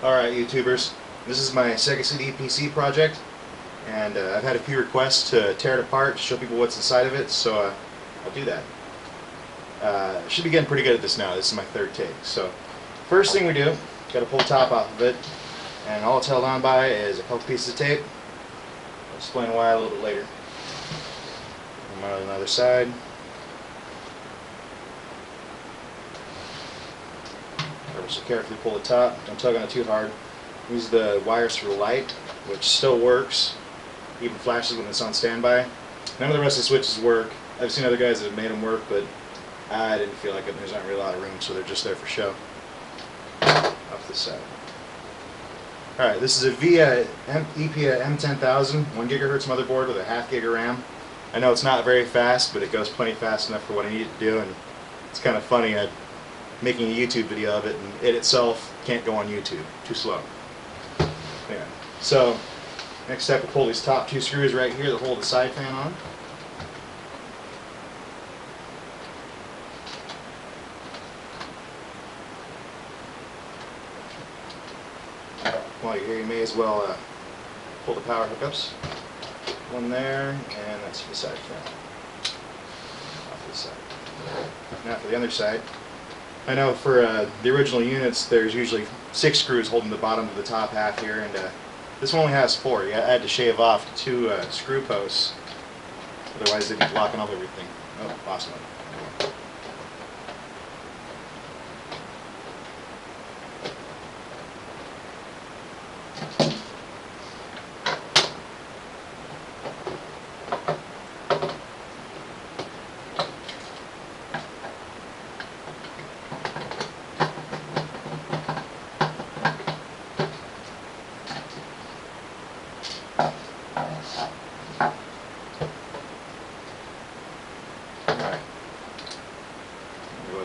Alright, YouTubers, this is my Segacd PC project, and I've had a few requests to tear it apart, show people what's inside of it, so I'll do that. Should be getting pretty good at this now. This is my third take. So, first thing we do, got to pull the top off of it, and all it's held on by is a couple pieces of tape. I'll explain why a little bit later. Come out on the other side. So carefully pull the top, don't tug on it too hard. Use the wires for the light, which still works, even flashes when it's on standby. None of the rest of the switches work. I've seen other guys that have made them work, but I didn't feel like it. There's not really a lot of room, so they're just there for show. Off this side. Alright, this is a VIA EPIA M10000 1 GHz motherboard with a 0.5 gig of RAM. I know it's not very fast, but it goes plenty fast enough for what I need to do, and it's kind of funny. I'm making a YouTube video of it, and it itself can't go on YouTube. Too slow. Yeah. So, next step, we'll pull these top two screws right here that hold the side fan on. While you're here, you may as well pull the power hookups. One there, and that's for the side fan. Off this side. Now for the other side. I know for the original units, there's usually 6 screws holding the bottom of the top half here, and this one only has 4. I had to shave off 2 screw posts, otherwise they'd be blocking off everything. Oh, lost one.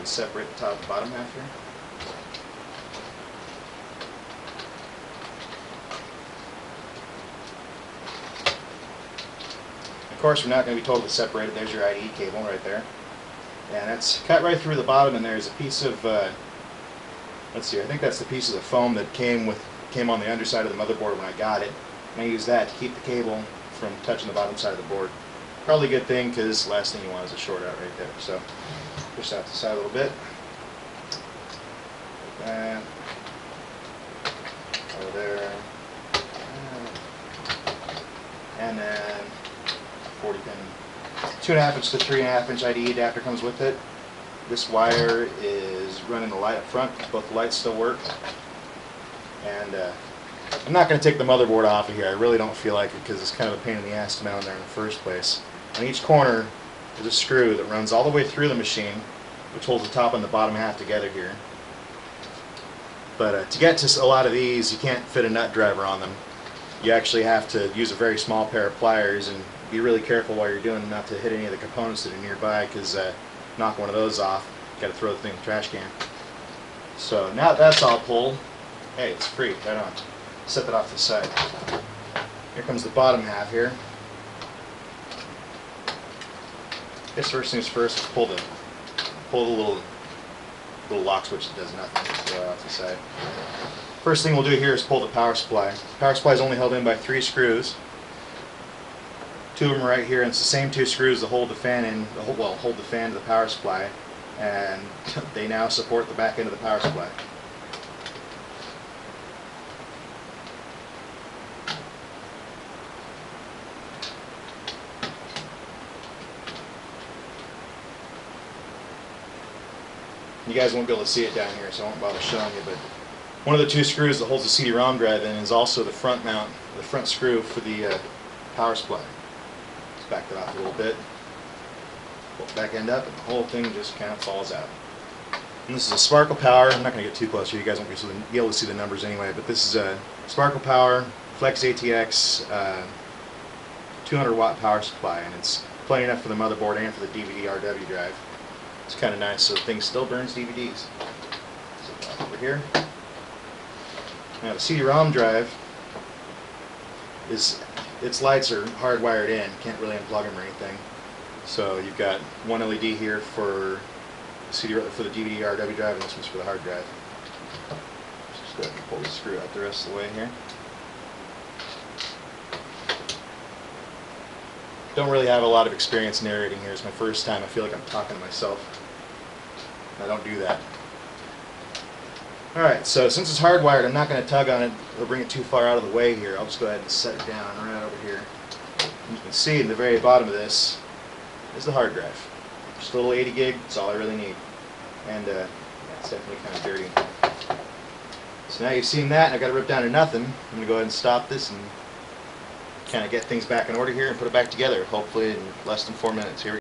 Separate the top and bottom half here. Of course, we're not going to be totally separated. There's your IDE cable right there, and it's cut right through the bottom. And there's a piece of let's see, I think that's the piece of the foam that came on the underside of the motherboard when I got it. And I use that to keep the cable from touching the bottom side of the board. Probably a good thing, because the last thing you want is a short out right there. So push that to the side a little bit. That over there, and then 40 pin 2.5 inch to 3.5 inch IDE adapter comes with it. This wire is running the light up front. Both the lights still work, and I'm not going to take the motherboard off of here. I really don't feel like it, because it's kind of a pain in the ass to mount there in the first place. On each corner is a screw that runs all the way through the machine, which holds the top and the bottom half together here. But to get to a lot of these, you can't fit a nut driver on them. You actually have to use a very small pair of pliers, and be really careful while you're doing it not to hit any of the components that are nearby, because knock one of those off, you got to throw the thing in the trash can. So now that that's all pulled, hey, it's free, right on. Set that off to the side. Here comes the bottom half here. I guess first things first, pull the little lock switch that does nothing. Go off the side. First thing we'll do here is pull the power supply. The power supply is only held in by 3 screws. 2 of them are right here, and it's the same 2 screws that hold the fan in. Hold the fan to the power supply, and they now support the back end of the power supply. You guys won't be able to see it down here, so I won't bother showing you, but one of the 2 screws that holds the CD-ROM drive in is also the front mount, the front screw for the power supply. Let's back that off a little bit. Pull the back end up, and the whole thing just kind of falls out. And this is a Sparkle Power. I'm not going to get too close here. You guys won't be able to see the numbers anyway, but this is a Sparkle Power Flex ATX 200 watt power supply, and it's plenty enough for the motherboard and for the DVD-RW drive. It's kind of nice, so the thing still burns DVDs. So over here. Now the CD-ROM drive its lights are hardwired in. Can't really unplug them or anything. So you've got one LED here for the DVD-RW drive, and this one's for the hard drive. Just go ahead and pull pull the screw out the rest of the way here. Don't really have a lot of experience narrating here. It's my first time. I feel like I'm talking to myself. I don't do that. Alright, so since it's hardwired, I'm not going to tug on it or bring it too far out of the way here. I'll just go ahead and set it down right over here. And you can see in the very bottom of this is the hard drive. Just a little 80 gig, that's all I really need. And yeah, it's definitely kind of dirty. So now you've seen that, and I've got it ripped down to nothing. I'm going to go ahead and stop this and kind of get things back in order here and put it back together, hopefully in less than 4 minutes. Here we go.